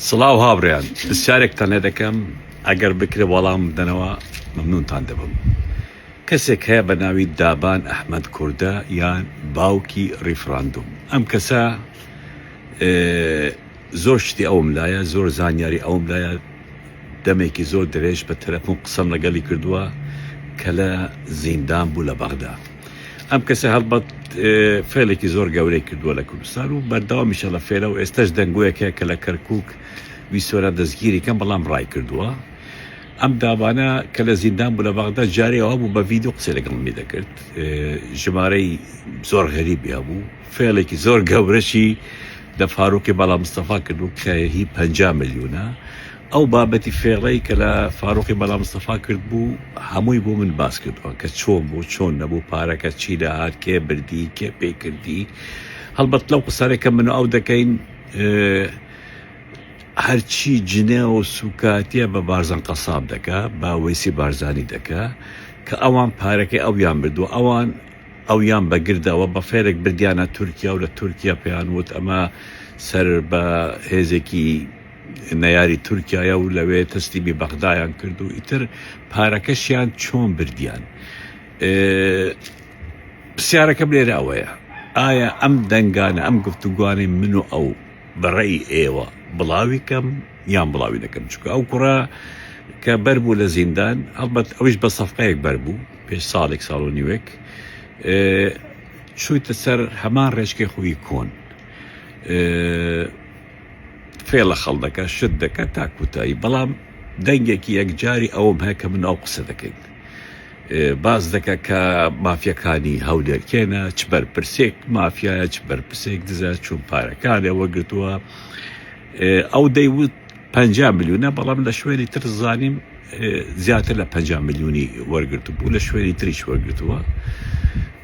سڵاو هاوڕێیان پرسیارێکتان لێ دەکەم ئەگەر بکرێ وەڵام بدەنەوە مەمنونتان دەبم. کەسێک هەیە بە ناوی دابان ئەحمەد کوردە یان باوکی ڕیفراندوم. ئەم کەسە زۆر شتی ئەوم لایە، زۆر زانیاری ئەوم لایە، دەمێکی زۆر درێژ بە تەلەفۆن قسەم لەگەڵی کردووە کە لە زیندان بوو لە بەغدا. ئەم کەسە هەڵبەت فێلێکی زۆر گەورەی کردووە لە کوردستان و بەردەوامیشە لە فێرە و ئێستاش دەنگۆیەکەیە کە لە کەرکووک ویسۆرە دەستگیری کەم بەڵام ڕای کردووە. ئەم دابانە کە لە زیندان بوو لە بەغدا جارێەوە بوو بە ڤیدیۆ قسەی لەگەڵمی دەکرد، ژمارەی زۆر غەریبی هەبوو، فێڵێکی زۆر گەورەشی لە فاروقی بەڵا مستەفا کردو کە هی 50 ملیۆنە. ئەو بابەتی فێڵەی کە لە فاروقی بەڵا مستەفا کرد بوو هەمووی بۆ من باس کردووە کە چۆن بوو، چۆن نەبوو، پارەکە چی داهات، کێ بردی، کێ پێ کردی. هەڵبەت لەو قسانێکە من و ئەو دەکەین هەرچی جنێ و سوکاتیە بە بارزان قەساب دەکا، بە وەیسی بارزانی دەکا کە ئەوان پارەکەی ئەویان بردووە، ئەوان ئەویان بەگردەوە بە فێرێک بردیانە تورکیا و لە تورکیا پێیان وت ئەمە سەر بە هێزێکی نەیاری تورکایە و لەوێ تەسلیمی بەغدایان کرد و ئیتر پارەکەشیان چۆن بردیان. پرسیارەکەم لێرە ئەوەیە، ئایا ئەم دەنگانە ئەم گفتوگوانەی من و ئەو بەڕێی ئێوە بڵاوی کەم یان بڵاوی دەکەم؟ چونکە ئەو کوڕە کە بەربوو لە زیندان، هەڵبەت ئەویش بە سەفقەیەک بەربوو پێش ساڵێک ساڵ و نیوەک، چوویتە سەر هەمان ڕێچکەی خۆی کۆن، فێڵە خەڵدەکە، شت دەکە تا کوتایی. بەڵام دەنگێکی یەکجاری ئەوم هەیە کە من ئەو قسە دەکەین، باز دەکە کە مافیەکانی هەولێرکێنە، چ بەرپرسێک مافیایە، چ بەرپرسێک دزە، چون پارەکانی وەرگرتووە. ئەو دەیوت 50 ملیۆنە، بەڵام لە شوێنی تر زانیم زیاتر لە 50 ملیۆنی وەرگرتو بوو، لە شوێنی تریش وەرگرتووە.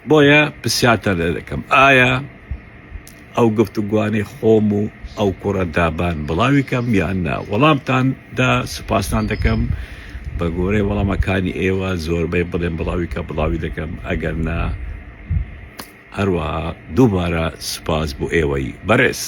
بۆیە پرسیارتان لێ دەکەم، ئایا ئەو گفتوگوانەی خۆم و ئەو کوڕە دابان بڵاوی کەم یان نا؟ وەڵامتاندا سوپاسان دەکەم. بە گۆرەی وەڵامەکانی ئێوە زۆربەی بڵێن بڵاوی کە بڵاوی دەکەم، ئەگەر نا هەروەها دووبارە سوپاس بۆ ئێوەی بەڕێز.